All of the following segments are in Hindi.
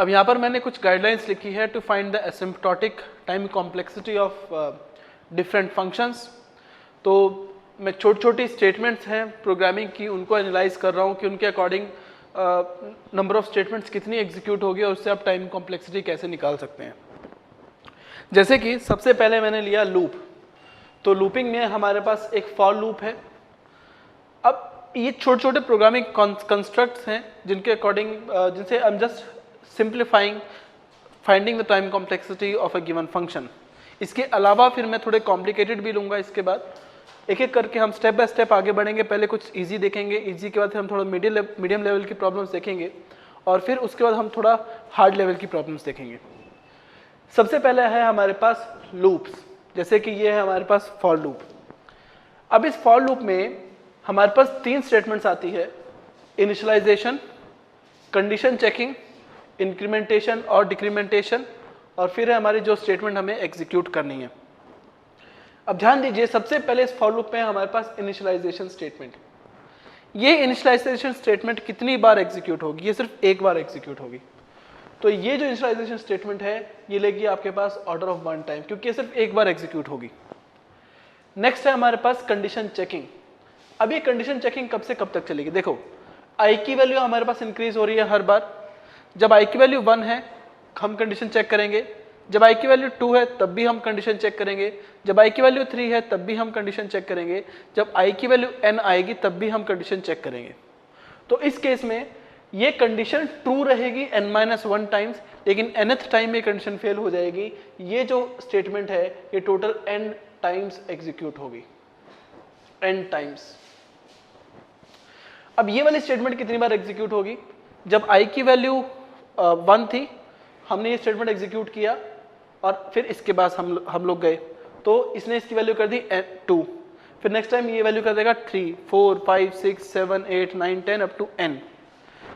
अब यहाँ पर मैंने कुछ गाइडलाइंस लिखी है to find the asymptotic time complexity of different functions. तो मैं छोटी छोटी स्टेटमेंट्स हैं प्रोग्रामिंग की, उनको एनालाइज कर रहा हूँ कि उनके अकॉर्डिंग नंबर ऑफ स्टेटमेंट्स कितनी एग्जीक्यूट होगी और उससे आप टाइम कॉम्प्लेक्सिटी कैसे निकाल सकते हैं। जैसे कि सबसे पहले मैंने लिया लूप। तो लूपिंग में हमारे पास एक फॉर लूप है। अब ये छोटे छोटे प्रोग्रामिंग कंस्ट्रक्ट्स हैं जिनके अकॉर्डिंग जिनसे I am just simplifying finding the time complexity of a given function. इसके अलावा फिर मैं थोड़े कॉम्प्लिकेटेड भी लूँगा। इसके बाद एक एक करके हम स्टेप बाय स्टेप आगे बढ़ेंगे। पहले कुछ इजी देखेंगे, इजी के बाद फिर हम थोड़ा मीडियम लेवल की प्रॉब्लम्स देखेंगे और फिर उसके बाद हम थोड़ा हार्ड लेवल की प्रॉब्लम्स देखेंगे। सबसे पहले है हमारे पास लूप्स, जैसे कि ये है हमारे पास फॉर लूप। अब इस फॉर लूप में हमारे पास 3 स्टेटमेंट्स आती है, इनिशियलाइजेशन, कंडीशन चेकिंग, इंक्रीमेंटेशन और डिक्रीमेंटेशन, और फिर है हमारी जो स्टेटमेंट हमें एग्जीक्यूट करनी है। अब ध्यान दीजिए, सबसे पहले इस फॉर लूप में हमारे पास इनिशियलाइजेशन स्टेटमेंट। ये इनिशियलाइजेशन स्टेटमेंट कितनी बार एग्जीक्यूट होगी? ये सिर्फ एक बार एग्जीक्यूट होगी। तो ये जो इनिशियलाइजेशन स्टेटमेंट है ये लेगी आपके पास ऑर्डर ऑफ 1 टाइम, क्योंकि ये सिर्फ एक बार एग्जीक्यूट होगी। नेक्स्ट है हमारे पास कंडीशन चेकिंग। अब ये कंडीशन चेकिंग कब से कब तक चलेगी? देखो, आई की वैल्यू हमारे पास इंक्रीज हो रही है हर बार। जब आई की वैल्यू 1 है हम कंडीशन चेक करेंगे, जब आई की वैल्यू 2 है तब भी हम कंडीशन चेक करेंगे, जब आई की वैल्यू 3 है तब भी हम कंडीशन चेक करेंगे, जब आई की वैल्यू n आएगी तब भी हम कंडीशन चेक करेंगे। तो इस केस में ये कंडीशन ट्रू रहेगी n-1 टाइम्स, लेकिन nth टाइम में कंडीशन फेल हो जाएगी। ये जो स्टेटमेंट है ये टोटल n टाइम्स एग्जीक्यूट होगी, n टाइम्स। अब ये वाली स्टेटमेंट कितनी बार एग्जीक्यूट होगी? जब i की वैल्यू 1 थी हमने ये स्टेटमेंट एग्जीक्यूट किया और फिर इसके बाद हम लोग गए तो इसने इसकी वैल्यू कर दी 2, फिर नेक्स्ट टाइम ये वैल्यू कर देगा 3, 4, 5, 6, 7, 8, 9, 10 अप टू n।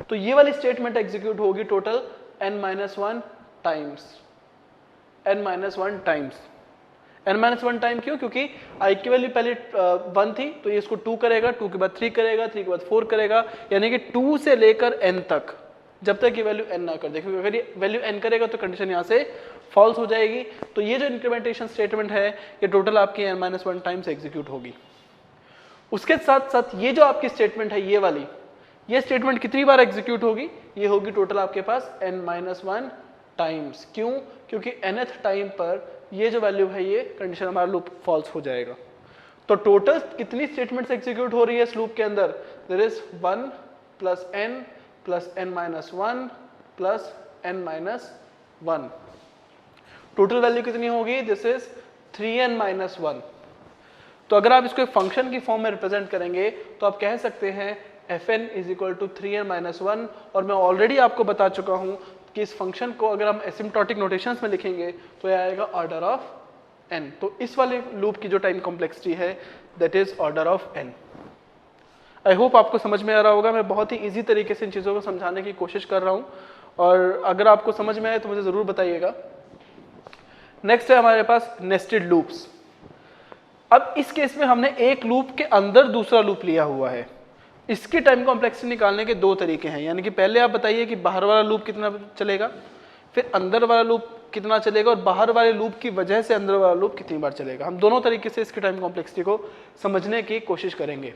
तो ये वाली स्टेटमेंट एग्जीक्यूट होगी total n-1 times, n-1 times. n-1 time क्यों? क्योंकि i की वैल्यू पहले 1 थी तो ये इसको 2 करेगा, 2 के बाद 3 करेगा, 3 के बाद 4 करेगा, यानी कि 2 से लेकर n तक, जब तक ये वैल्यू n ना कर दे। क्योंकि अगर ये वैल्यू n करेगा तो कंडीशन यहाँ से फॉल्स हो जाएगी। तो ये जो इंक्रीमेंटेशन स्टेटमेंट है ये टोटल आपकी n-1 टाइम्स एग्जीक्यूट होगी। उसके साथ साथ ये जो आपकी स्टेटमेंट है ये वाली, ये स्टेटमेंट कितनी बार एग्जीक्यूट होगी? ये होगी टोटल आपके पास n-1 टाइम्स। क्यों? क्योंकि nth टाइम पर ये जो वैल्यू है ये कंडीशन हमारा लूप फॉल्स हो जाएगा। तो टोटल कितनी स्टेटमेंट्स एग्जीक्यूट हो रही है इस लूप के अंदर? There is 1 plus n plus n-1 plus n-1। Total value कितनी होगी? This is 3n-1। तो अगर आप इसको एक फंक्शन की फॉर्म में रिप्रेजेंट करेंगे तो आप कह सकते हैं fn is equal to 3n-1। और मैं ऑलरेडी आपको बता चुका हूं कि इस फंक्शन को अगर हम एसिम्प्टोटिक नोटेशंस में लिखेंगे तो यह आएगा ऑर्डर ऑफ n। तो इस वाले लूप की जो टाइम कॉम्प्लेक्सिटी है that is order of n। I hope आपको समझ में आ रहा होगा। मैं बहुत ही इजी तरीके से इन चीज़ों को समझाने की कोशिश कर रहा हूँ और अगर आपको समझ में आए तो मुझे ज़रूर बताइएगा। नेक्स्ट है हमारे पास नेस्टेड लूप्स। अब इस केस में हमने एक लूप के अंदर दूसरा लूप लिया हुआ है। इसकी टाइम कॉम्प्लेक्सिटी निकालने के 2 तरीके हैं, यानी कि पहले आप बताइए कि बाहर वाला लूप कितना चलेगा, फिर अंदर वाला लूप कितना चलेगा और बाहर वाले लूप की वजह से अंदर वाला लूप कितनी बार चलेगा। हम दोनों तरीके से इसकी टाइम कॉम्प्लेक्सिटी को समझने की कोशिश करेंगे।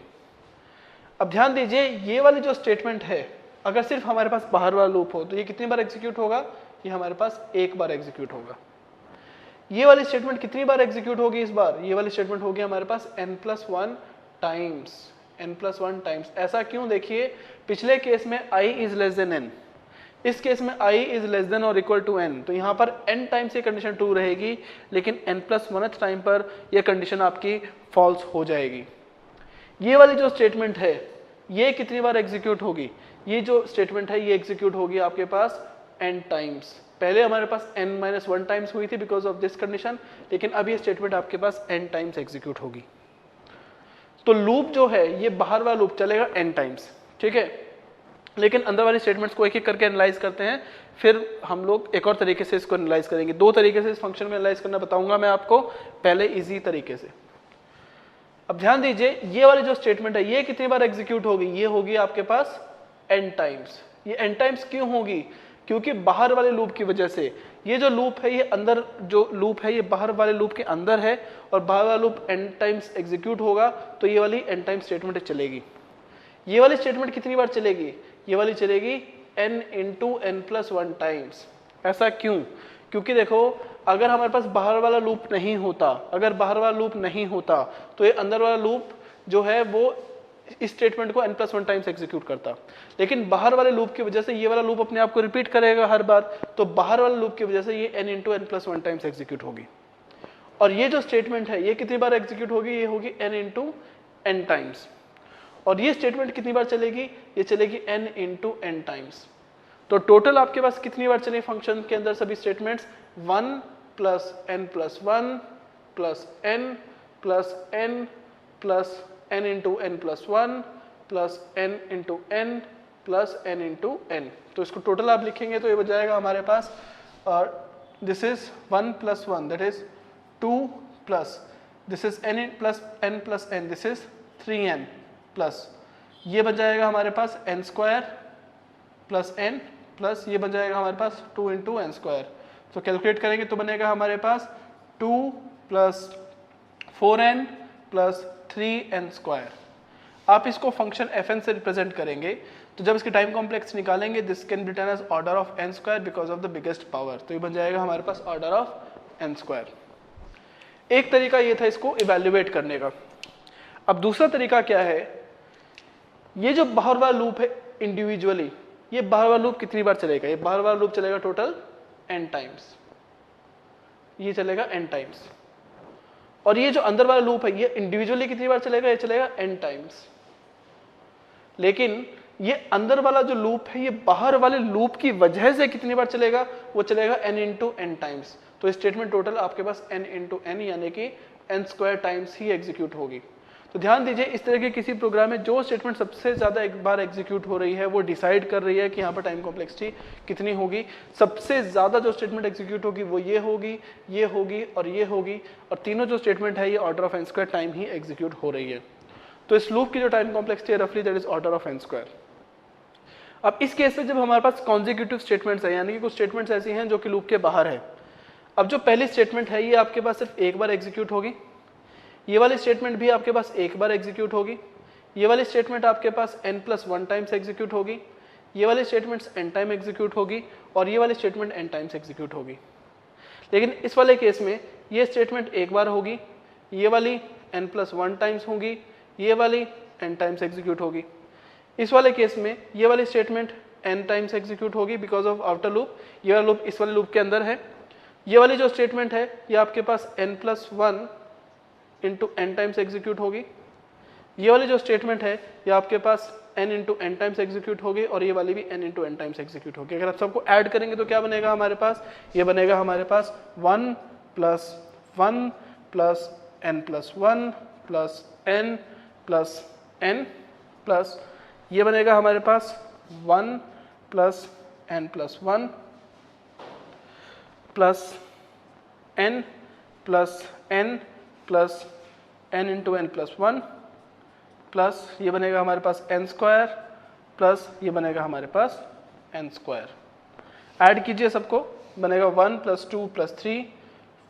अब ध्यान दीजिए, ये वाली जो स्टेटमेंट है अगर सिर्फ हमारे पास बाहर वाला लूप हो तो ये कितनी बार एग्जीक्यूट होगा? ये हमारे पास एक बार एग्जीक्यूट होगा। ये वाली स्टेटमेंट कितनी बार एग्जीक्यूट होगी इस बार? ये वाली स्टेटमेंट होगी हमारे पास n+1 टाइम्स, n+1 टाइम्स। ऐसा क्यों? देखिए, पिछले केस में i is less than n, इस केस में i इज लेस देन और इक्वल टू n। तो यहाँ पर n टाइम्स ये कंडीशन ट्रू रहेगी, लेकिन n+1th टाइम पर यह कंडीशन आपकी फॉल्स हो जाएगी। ये वाली जो स्टेटमेंट है ये कितनी बार एग्जीक्यूट होगी? ये जो स्टेटमेंट है ये एग्जीक्यूट होगी आपके पास n टाइम्स। पहले हमारे पास n-1 टाइम्स हुई थी बिकॉज ऑफ दिस कंडीशन, लेकिन अब ये स्टेटमेंट आपके पास n टाइम्स एग्जीक्यूट होगी। तो लूप जो है ये बाहर वाला लूप चलेगा n टाइम्स, ठीक है, लेकिन अंदर वाली स्टेटमेंट्स को एक एक करके एनालाइज करते हैं। फिर हम लोग एक और तरीके से इसको एनालाइज करेंगे। 2 तरीके से इस फंक्शन में एनालाइज करना बताऊंगा मैं आपको, पहले इजी तरीके से। अब ध्यान दीजिए, ये वाली जो स्टेटमेंट है ये कितनी बार एग्जीक्यूट होगी? ये होगी आपके पास n टाइम्स। ये n टाइम्स क्यों होगी? क्योंकि बाहर वाले लूप की वजह से ये जो लूप है, ये अंदर जो लूप है ये बाहर वाले लूप के अंदर है और बाहर वाला लूप n टाइम्स एग्जीक्यूट होगा, तो ये वाली n टाइम्स स्टेटमेंट चलेगी। ये वाली स्टेटमेंट कितनी बार चलेगी? ये वाली चलेगी n into n plus 1 times. ऐसा क्यों? क्योंकि देखो, अगर हमारे पास बाहर वाला लूप नहीं होता, अगर बाहर वाला लूप नहीं होता तो ये अंदर वाला लूप जो है वो इस स्टेटमेंट को n प्लस 1 टाइम्स एग्जीक्यूट करता। लेकिन बाहर वाले लूप की वजह से ये वाला लूप अपने आप को रिपीट करेगा हर बार, तो बाहर वाले लूप की वजह से ये n into n plus 1 times execute होगी। और ये जो स्टेटमेंट है ये कितनी बार एग्जीक्यूट होगी? ये होगी n इंटू n टाइम्स। और ये स्टेटमेंट कितनी बार चलेगी? ये चलेगी n इंटू n टाइम्स। तो टोटल आपके पास कितनी बार चले फंक्शन के अंदर सभी statements? 1 plus n plus 1 plus n plus n plus n into n plus 1 plus n into n plus n into n। तो इसको टोटल आप लिखेंगे तो ये बच जाएगा हमारे पास, और this is 1 plus 1 that is 2 plus this is n plus n, this is 3n plus ये बन जाएगा हमारे पास n square plus n plus ये बन जाएगा हमारे पास 2 इंटू n स्क्वायर। तो कैलकुलेट करेंगे तो बनेगा हमारे पास 2 plus 4n plus 3n square. आप इसको फंक्शन fn से रिप्रेजेंट करेंगे, तो जब इसकी टाइम कॉम्प्लेक्स निकालेंगे this can be written as order of n square because of the biggest power. तो ये बन जाएगा हमारे पास ऑर्डर ऑफ n स्क्वायर। एक तरीका ये था इसको इवेल्युएट करने का। अब दूसरा तरीका क्या है? ये जो बाहर वाला लूप है इंडिविजुअली, ये बाहर वाला लूप कितनी बार चलेगा? ये बाहर वाला लूप चलेगा टोटल n टाइम्स, ये चलेगा n टाइम्स। और ये जो अंदर वाला लूप है ये इंडिविजुअली कितनी बार चलेगा? ये चलेगा n टाइम्स। लेकिन ये अंदर वाला जो लूप है ये बाहर वाले लूप की वजह से कितनी बार चलेगा? वो चलेगा n इंटू n टाइम्स। तो स्टेटमेंट टोटल आपके पास n इंटू n यानी कि n स्क्वायर टाइम्स ही एग्जीक्यूट होगी। तो ध्यान दीजिए, इस तरह के किसी प्रोग्राम में जो स्टेटमेंट सबसे ज्यादा एक बार एग्जीक्यूट हो रही है वो डिसाइड कर रही है कि यहाँ पर टाइम कॉम्प्लेक्सिटी कितनी होगी। सबसे ज्यादा जो स्टेटमेंट एग्जीक्यूट होगी वो ये होगी, ये होगी और ये होगी, और तीनों जो स्टेटमेंट है ये order of n square time he execute हो रही है। तो इस लूप की जो टाइम कॉम्प्लेक्सिटी है रफली that is order of n square. अब इस केस में जब हमारे पास कॉन्जिक्यूटिव स्टेटमेंट्स है, यानी कि कुछ स्टेटमेंट्स ऐसी हैं जो कि लूप के बाहर है। अब जो पहली स्टेटमेंट है ये आपके पास सिर्फ एक बार एग्जीक्यूट होगी, ये वाली स्टेटमेंट भी आपके पास एक बार एग्जीक्यूट होगी, ये वाली स्टेटमेंट आपके पास n प्लस 1 टाइम्स एग्जीक्यूट होगी, ये वाली स्टेटमेंट्स n टाइम एग्जीक्यूट होगी और ये वाली स्टेटमेंट n टाइम्स एग्जीक्यूट होगी। लेकिन इस वाले केस में ये स्टेटमेंट एक बार होगी, ये वाली n प्लस 1 टाइम्स होगी, ये वाली n टाइम्स एग्जीक्यूट होगी। इस वाले केस में ये वाली स्टेटमेंट n टाइम्स एग्जीक्यूट होगी बिकॉज ऑफ आउटर लूप, ये वाला लूप इस वाले लूप के अंदर है। ये वाली जो स्टेटमेंट है ये आपके पास n plus 1 into n times execute होगी, ये वाली जो स्टेटमेंट है ये आपके पास n into n times execute होगी और ये वाली भी n into n times execute होगी। अगर आप सबको ऐड करेंगे तो क्या बनेगा हमारे पास? ये बनेगा हमारे पास 1 plus 1 plus n plus 1 plus n plus n plus ये बनेगा हमारे पास 1 plus n plus 1 plus n plus n plus n into n plus 1 plus ये बनेगा हमारे पास n स्क्वायर प्लस ये बनेगा हमारे पास n स्क्वायर। ऐड कीजिए सबको, बनेगा 1 प्लस 2 प्लस 3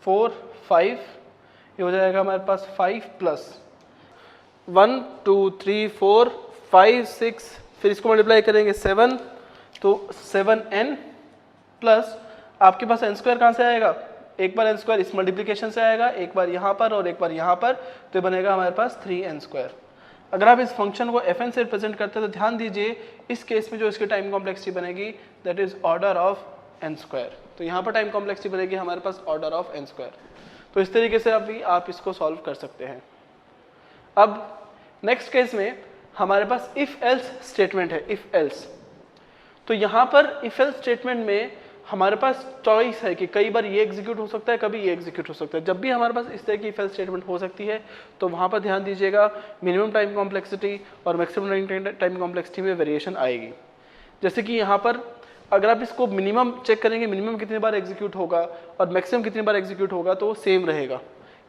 4 5, ये हो जाएगा हमारे पास 5 प्लस 1 2 3 4 5 6, फिर इसको मल्टीप्लाई करेंगे 7, तो 7n प्लस आपके पास n स्क्वायर कहाँ से आएगा? एक बार n स्क्वायर इस मल्टीप्लिकेशन से आएगा, एक बार यहाँ पर और एक बार यहाँ पर, तो बनेगा हमारे पास 3n स्क्वायर। अगर आप इस फंक्शन को fn से रिप्रेजेंट करते हैं तो ध्यान दीजिए इस केस में जो इसकी टाइम कॉम्प्लेक्सिटी बनेगी that is order of n square. तो यहाँ पर टाइम कॉम्प्लेक्सिटी बनेगी हमारे पास ऑर्डर ऑफ n स्क्वायर। तो इस तरीके से आप इसको सॉल्व कर सकते हैं। अब नेक्स्ट केस में हमारे पास इफ एल्स स्टेटमेंट है, इफ एल्स। तो यहाँ पर इफ एल्स स्टेटमेंट में हमारे पास चॉइस है कि कई बार ये एग्जीक्यूट हो सकता है, कभी ये एग्जीक्यूट हो सकता है। जब भी हमारे पास इस तरह की इफ एल्स स्टेटमेंट हो सकती है तो वहाँ पर ध्यान दीजिएगा मिनिमम टाइम कॉम्प्लेक्सिटी और मैक्सिमम टाइम कॉम्प्लेक्सिटी में वेरिएशन आएगी। जैसे कि यहाँ पर अगर आप इसको मिनिमम चेक करेंगे, मिनिमम कितनी बार एग्जीक्यूट होगा और मैक्सिमम कितनी बार एग्जीक्यूट होगा, तो वो सेम रहेगा।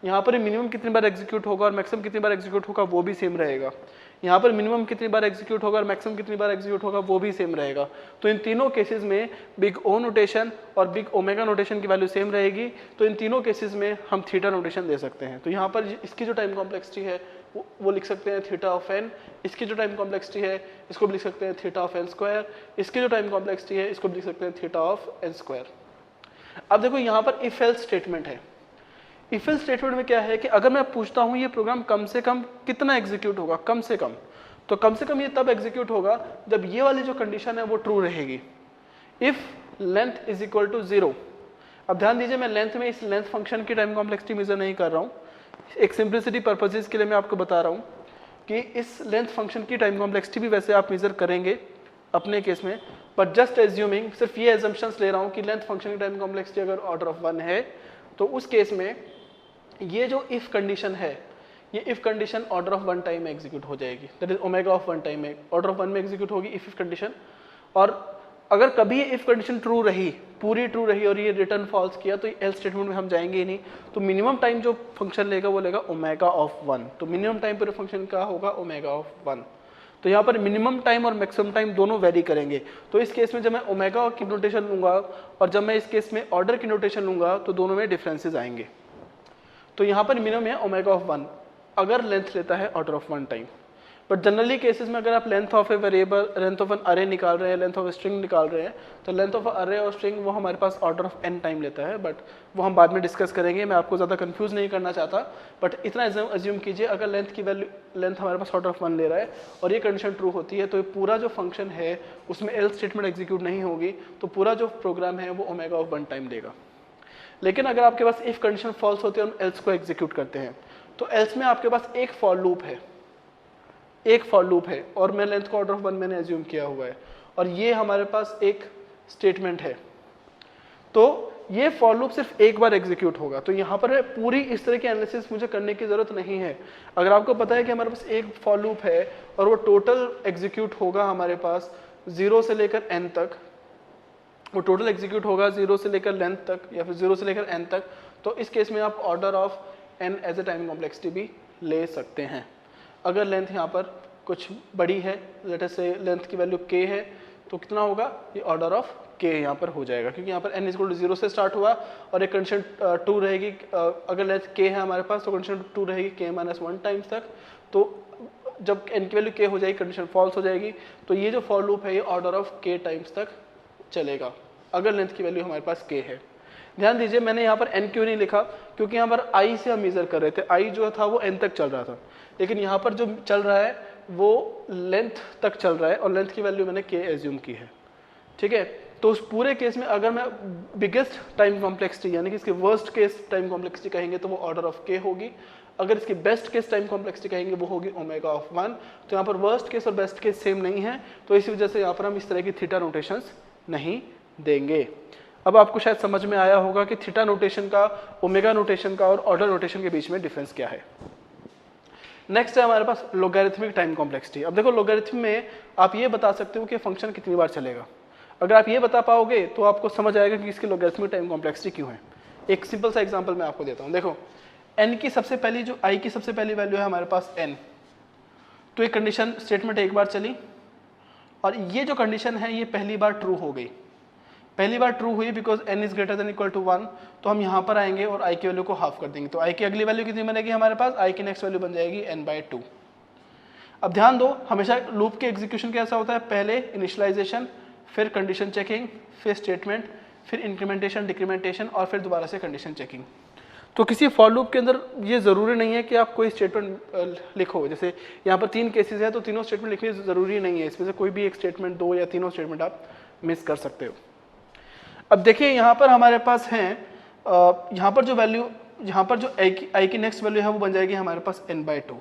यहाँ पर मिनिमम कितनी बार एग्जीक्यूट होगा और मैक्सिमम कितनी बार एग्जीक्यूट होगा वो भी सेम रहेगा। यहाँ पर मिनिमम कितनी बार एग्जीक्यूट होगा और मैक्सिमम कितनी बार एग्जीक्यूट होगा वो भी सेम रहेगा। तो इन तीनों केसेस में बिग ओ नोटेशन और बिग ओमेगा नोटेशन की वैल्यू सेम रहेगी। तो इन तीनों केसेस में हम थीटा नोटेशन दे सकते हैं। तो यहाँ पर इसकी जो टाइम कॉम्प्लेक्सिटी है वो लिख सकते हैं थीटा ऑफ एन। इसकी जो टाइम कॉम्प्लेक्सिटी है इसको भी लिख सकते हैं थीटा ऑफ एन स्क्वायर। इसकी जो टाइम कॉम्प्लेक्सिटी है इसको भी लिख सकते हैं थीटा ऑफ एन स्क्वायर। अब देखो यहाँ पर इफ एल्स स्टेटमेंट है। इफ एल्स स्टेटमेंट में क्या है कि अगर मैं पूछता हूँ ये प्रोग्राम कम से कम कितना एग्जीक्यूट होगा, कम से कम, तो कम से कम ये तब एग्जीक्यूट होगा जब ये वाली जो कंडीशन है वो ट्रू रहेगी। If length is equal to 0। अब ध्यान दीजिए, मैं लेंथ में इस लेंथ फंक्शन की टाइम कॉम्प्लेक्सिटी मेजर नहीं कर रहा हूँ, एक सिंप्लिसिटी पर्पसेस के लिए मैं आपको बता रहा हूँ कि इस लेंथ फंक्शन की टाइम कॉम्प्लेक्सिटी भी वैसे आप मेजर करेंगे अपने केस में, बट जस्ट एज्यूमिंग, सिर्फ ये एजम्पशंस ले रहा हूँ कि लेंथ फंक्शन की टाइम कॉम्प्लेक्सिटी अगर ऑर्डर ऑफ 1 है तो उस केस में ये जो इफ कंडीशन है, ये if condition order of 1 time में एग्जीक्यूट हो जाएगी, that is omega of 1 time में ऑर्डर ऑफ 1 में एग्जीक्यूट होगी इफ कंडीशन। और अगर कभी ये इफ कंडीशन ट्रू रही, पूरी ट्रू रही और ये रिटर्न फॉल्स किया तो एल्स स्टेटमेंट में हम जाएंगे ही नहीं। तो मिनिमम टाइम जो फंक्शन लेगा वो लेगा ओमेगा ऑफ 1। तो मिनिमम टाइम पर फंक्शन का होगा ओमेगा ऑफ 1। तो यहाँ पर मिनिमम टाइम और मैक्सिमम टाइम दोनों वेरी करेंगे। तो इस केस में जब मैं ओमेगा की नोटेशन लूंगा और जब मैं इस केस में ऑर्डर की नोटेशन लूंगा तो दोनों में डिफरेंसेस आएंगे। तो यहाँ पर मिनिमम है ओमेगा ऑफ 1 अगर लेंथ लेता है order of 1 time. But generally cases में अगर आप length of a variable, length of an array निकाल रहे हैं, लेंथ ऑफ स्ट्रिंग निकाल रहे हैं, तो लेंथ ऑफ अरे और स्ट्रिंग वो हमारे पास ऑर्डर ऑफ n टाइम लेता है। बट वो हम बाद में डिस्कस करेंगे, मैं आपको ज़्यादा कंफ्यूज नहीं करना चाहता। बट इतना अज्यूम कीजिए अगर लेंथ की वैल्यू, लेंथ हमारे पास ऑर्डर ऑफ 1 ले रहा है और ये कंडीशन ट्रू होती है तो ये पूरा जो फंक्शन है उसमें एल्स स्टेटमेंट एग्जीक्यूट नहीं होगी, तो पूरा जो प्रोग्राम है वो ओमेगा ऑफ 1 टाइम देगा। लेकिन अगर आपके पास इफ कंडीशन फॉल्स होती है और एल्स को एग्जीक्यूट करते हैं तो एल्स में आपके पास एक फॉर लूप है, एक फॉर लूप है और मैं लेंथ को ऑर्डर ऑफ 1 मैंने एज्यूम किया हुआ है और ये हमारे पास एक स्टेटमेंट है। तो ये फॉर लूप सिर्फ एक बार एग्जीक्यूट होगा। तो यहाँ पर पूरी इस तरह की एनालिसिस मुझे करने की जरूरत नहीं है। अगर आपको पता है कि हमारे पास एक फॉर लूप है और वो टोटल एग्जीक्यूट होगा हमारे पास 0 से लेकर n तक, वो टोटल एग्जीक्यूट होगा 0 से लेकर लेंथ तक या फिर 0 से लेकर n तक, तो इस केस में आप order of n as a time complexity भी ले सकते हैं। अगर लेंथ यहाँ पर कुछ बड़ी है, लेट अस से लेंथ की वैल्यू k है, तो कितना होगा, ये ऑर्डर ऑफ k यहाँ पर हो जाएगा, क्योंकि यहाँ पर n इक्वल टू 0 से स्टार्ट हुआ और एक कंडीशन 2 रहेगी। अगर लेंथ k है हमारे पास तो कंडीशन 2 रहेगी k-1 टाइम्स तक। तो जब n की वैल्यू k हो जाएगी कंडीशन फॉल्स हो जाएगी। तो ये जो फॉर लूप है ये ऑर्डर ऑफ k टाइम्स तक चलेगा अगर लेंथ की वैल्यू हमारे पास k है। ध्यान दीजिए मैंने यहाँ पर n क्यों नहीं लिखा, क्योंकि यहाँ पर i से हम मेजर कर रहे थे, i जो था वो n तक चल रहा था, लेकिन यहाँ पर जो चल रहा है वो लेंथ तक चल रहा है और लेंथ की वैल्यू मैंने k एज्यूम की है। ठीक है, तो उस पूरे केस में अगर मैं बिगेस्ट टाइम कॉम्प्लेक्सिटी यानी कि इसके वर्स्ट केस टाइम कॉम्प्लेक्सिटी कहेंगे तो वो ऑर्डर ऑफ k होगी। अगर इसकी बेस्ट केस टाइम कॉम्प्लेक्सिटी कहेंगे वो होगी ओमेगा ऑफ 1। तो यहाँ पर वर्स्ट केस और बेस्ट केस सेम नहीं है, तो इसी वजह से यहाँ पर हम इस तरह की थीटा नोटेशंस नहीं देंगे। अब आपको शायद समझ में आया होगा कि थीटा नोटेशन का, ओमेगा नोटेशन का और ऑर्डर नोटेशन के बीच में डिफरेंस क्या है। नेक्स्ट है हमारे पास लोगैरिथमिक टाइम कॉम्प्लेक्सिटी। अब देखो लोगैरिथम में आप ये बता सकते हो कि फंक्शन कितनी बार चलेगा। अगर आप ये बता पाओगे तो आपको समझ आएगा कि इसकी लोगैरिथमिक टाइम कॉम्प्लेक्सिटी क्यों है। एक सिंपल सा एग्जांपल मैं आपको देता हूँ। देखो n की सबसे पहली जो i की सबसे पहली वैल्यू है हमारे पास n, तो एक कंडीशन स्टेटमेंट एक बार चली और ये जो कंडीशन है ये पहली बार ट्रू हो गई। पहली बार ट्रू हुई because n is greater than equal to 1। तो हम यहाँ पर आएंगे और i की वैल्यू को हाफ कर देंगे। तो i की अगली वैल्यू कितनी बनेगी हमारे पास, i की नेक्स्ट वैल्यू बन जाएगी n/2। अब ध्यान दो हमेशा लूप के एग्जीक्यूशन कैसा होता है, पहले इनिशियलाइजेशन, फिर कंडीशन चेकिंग, फिर स्टेटमेंट, फिर इंक्रीमेंटेशन, डिक्रीमेंटेशन और फिर दोबारा से कंडीशन चेकिंग। तो किसी फॉर लूप के अंदर ये ज़रूरी नहीं है कि आप कोई स्टेटमेंट लिखो। जैसे यहाँ पर 3 केसेस है तो तीनों स्टेटमेंट लिखनी ज़रूरी नहीं है, इसमें से कोई भी एक स्टेटमेंट, 2 या तीनों स्टेटमेंट आप मिस कर सकते हो। अब देखिए यहाँ पर हमारे पास हैं, यहाँ पर जो वैल्यू, यहाँ पर जो i की नेक्स्ट वैल्यू है वो बन जाएगी हमारे पास n/2।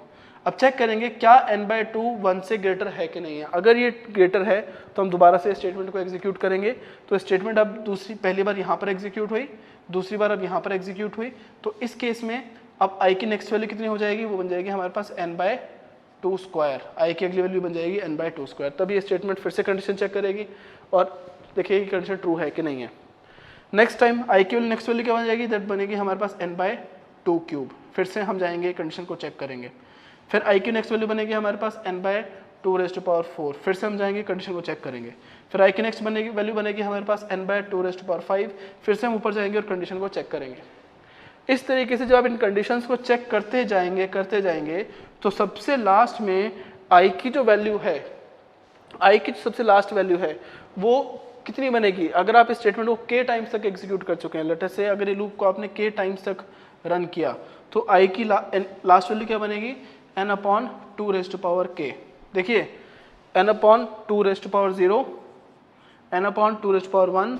अब चेक करेंगे क्या n/2 1 से ग्रेटर है कि नहीं है। अगर ये ग्रेटर है तो हम दोबारा से स्टेटमेंट को एग्जीक्यूट करेंगे। तो स्टेटमेंट अब पहली बार यहाँ पर एग्जीक्यूट हुई, दूसरी बार अब यहाँ पर एग्जीक्यूट हुई। तो इस केस में अब i की नेक्स्ट वैल्यू कितनी हो जाएगी, वो बन जाएगी हमारे पास n/2 स्क्वायर। i की अगली वैल्यू बन जाएगी n/2 स्क्वायर। तब ये स्टेटमेंट फिर से कंडीशन चेक करेगी और देखिए कि कंडीशन ट्रू है कि नहीं है। नेक्स्ट टाइम i की नेक्स्ट वैल्यू क्या बन जाएगी, दैट बनेगी हमारे पास n/2 क्यूब। फिर से हम जाएंगे कंडीशन को चेक करेंगे। फिर आई की नेक्स्ट वैल्यू बनेगी हमारे पास n/2⁴, फिर से हम जाएंगे कंडीशन को चेक करेंगे। फिर आई की नेक्स्ट वैल्यू बनेगी हमारे पास n/2⁵, फिर से हम ऊपर जाएंगे और कंडीशन को चेक करेंगे। इस तरीके से जब आप इन कंडीशंस को चेक करते जाएंगे तो सबसे लास्ट में आई की जो वैल्यू है, आई की सबसे लास्ट वैल्यू है वो कितनी बनेगी। अगर आप इस स्टेटमेंट को k टाइम्स तक एग्जीक्यूट कर चुके हैं, लेट अस से अगर ये लूप को आपने k टाइम्स तक रन किया तो आई की लास्ट वैल्यू क्या बनेगी, n/2⁴k। देखिए n/2⁴0, n/2⁴1,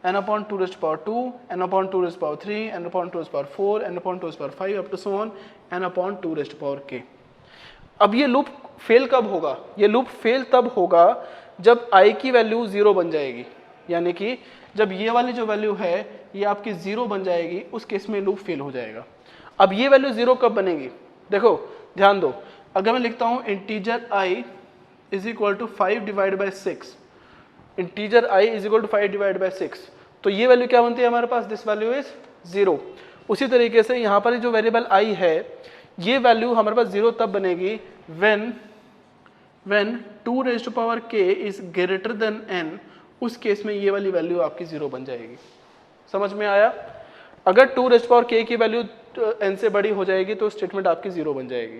n/2⁴2, n/2⁴3, n/2⁴4, n/2⁴5 up to so on n/2⁴k। अब ये लूप फेल कब होगा, ये लूप फेल तब होगा जब i की वैल्यू 0 बन जाएगी, यानी कि जब ये वाली जो वैल्यू है ये आपकी 0 बन जाएगी, उस केस में लूप फेल हो जाएगा। अब ये वैल्यू 0 कब बनेगी, देखो ध्यान दो, अगर मैं लिखता हूं integer i is equal to 5/6, integer i is equal to 5/6, तो ये वैल्यू क्या बनती है हमारे पास, दिस वैल्यू इज 0। उसी तरीके से यहाँ पर जो वेरिएबल i है ये वैल्यू हमारे पास 0 तब बनेगी when 2⁴k is greater then n, उस केस में ये वाली वैल्यू आपकी 0 बन जाएगी। समझ में आया, अगर 2⁴k की वैल्यू n से बड़ी हो जाएगी तो स्टेटमेंट आपकी 0 बन जाएगी।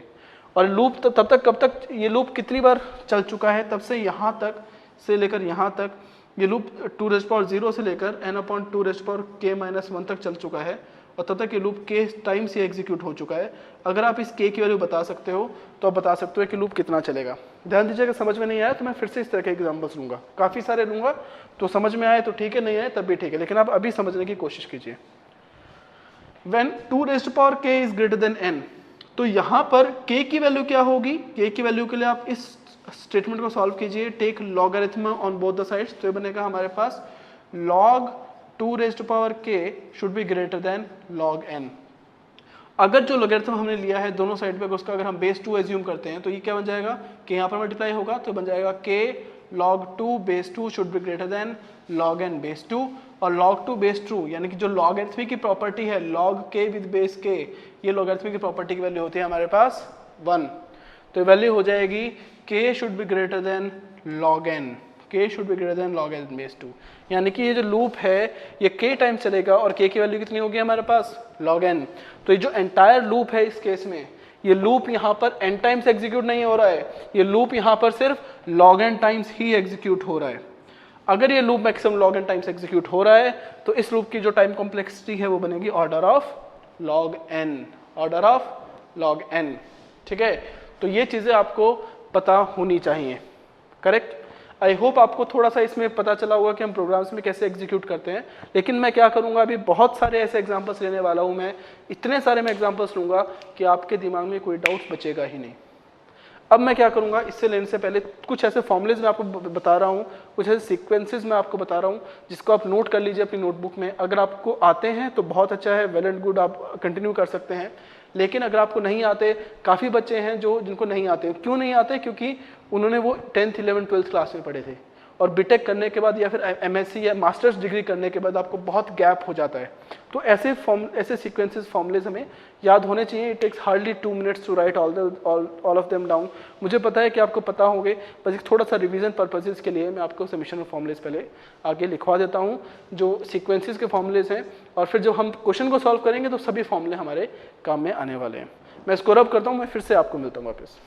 और लूप तब तक कब तक, ये लूप कितनी बार चल चुका है, तब से यहाँ तक से लेकर यहाँ तक ये लूप 2⁴0 से लेकर n/2⁻k-1 तक चल चुका है, और तब तक ये लूप k टाइम्स ये एग्जीक्यूट हो चुका है। अगर आप इस k की वैल्यू बता सकते हो तो आप बता सकते हो कि लूप कितना चलेगा। ध्यान दीजिएगा, समझ में नहीं आया तो मैं फिर से इस तरह के एग्जांपल्स लूंगा, काफ़ी सारे लूंगा, तो समझ में आए तो ठीक है, नहीं आए तब भी ठीक है, लेकिन आप अभी समझने की कोशिश कीजिए। When 2⁴k is greater then n, तो यहाँ पर k की वैल्यू क्या होगी, k की वैल्यू के लिए आप इस स्टेटमेंट को सॉल्व कीजिए, take logarithm on both the sides, तो ये बनेगा हमारे पास log 2⁴k should be greater than log n। अगर जो लॉगरिथम हमने लिया है दोनों साइड पे उसका अगर हम बेस 2 एज्यूम करते हैं तो ये क्या बन जाएगा कि यहाँ पर मल्टीप्लाई होगा तो बन जाएगा k log 2 base 2 should be greater than log n base 2, और log 2 बेस 2 यानी कि जो लॉगरिथमिक की प्रॉपर्टी है log k with base k, ये लॉगरिथमिक की प्रॉपर्टी की वैल्यू होती है हमारे पास 1, तो वैल्यू हो जाएगी k should be greater than log n, k should be greater than log n base 2, यानी कि ये जो लूप है ये k टाइम चलेगा और k की वैल्यू कितनी होगी हमारे पास log n। तो ये जो एंटायर लूप है इस केस में, ये लूप यहाँ पर n टाइम्स एग्जीक्यूट नहीं हो रहा है, ये लूप यहाँ पर सिर्फ log n टाइम्स ही एग्जीक्यूट हो रहा है। अगर ये loop maximum log n times execute हो रहा है तो इस लूप की जो टाइम कॉम्प्लेक्सिटी है वो बनेगी order of log n, order of log n, ठीक है। तो ये चीज़ें आपको पता होनी चाहिए, करेक्ट। आई होप आपको थोड़ा सा इसमें पता चला होगा कि हम प्रोग्राम्स में कैसे एग्जीक्यूट करते हैं, लेकिन मैं क्या करूंगा अभी बहुत सारे ऐसे एग्जांपल्स लेने वाला हूं, मैं इतने सारे मैं एग्जांपल्स लूंगा कि आपके दिमाग में कोई डाउट बचेगा ही नहीं। अब मैं क्या करूंगा, इससे लेने से पहले कुछ ऐसे फॉर्मुलेज मैं आपको बता रहा हूं, कुछ ऐसे सीक्वेंसेस मैं आपको बता रहा हूं जिसको आप नोट कर लीजिए अपनी नोटबुक में। अगर आपको आते हैं तो बहुत अच्छा है, वेल एंड गुड, आप कंटिन्यू कर सकते हैं। लेकिन अगर आपको नहीं आते, काफ़ी बच्चे हैं जो जिनको नहीं आते, क्यों नहीं आते, क्योंकि उन्होंने वो 10th 11th 12th क्लास में पढ़े थे, और बीटेक करने के बाद या फिर एमएससी या मास्टर्स डिग्री करने के बाद आपको बहुत गैप हो जाता है। तो ऐसे सीक्वेंसेस फॉर्मुलेज हमें याद होने चाहिए। It takes hardly 2 minutes to write all of them down. मुझे पता है कि आपको पता होंगे, बस एक थोड़ा सा रिवीजन पर्पसेस के लिए मैं आपको सबमिशन में फॉर्मुलेज पहले आगे लिखवा देता हूँ जो सीक्वेंसेस के फॉर्मुलेज हैं, और फिर जब हम क्वेश्चन को सॉल्व करेंगे तो सभी फॉर्मुले हमारे काम में आने वाले हैं। मैं इसको रब करता हूँ, मैं फिर से आपको मिलता हूँ वापस।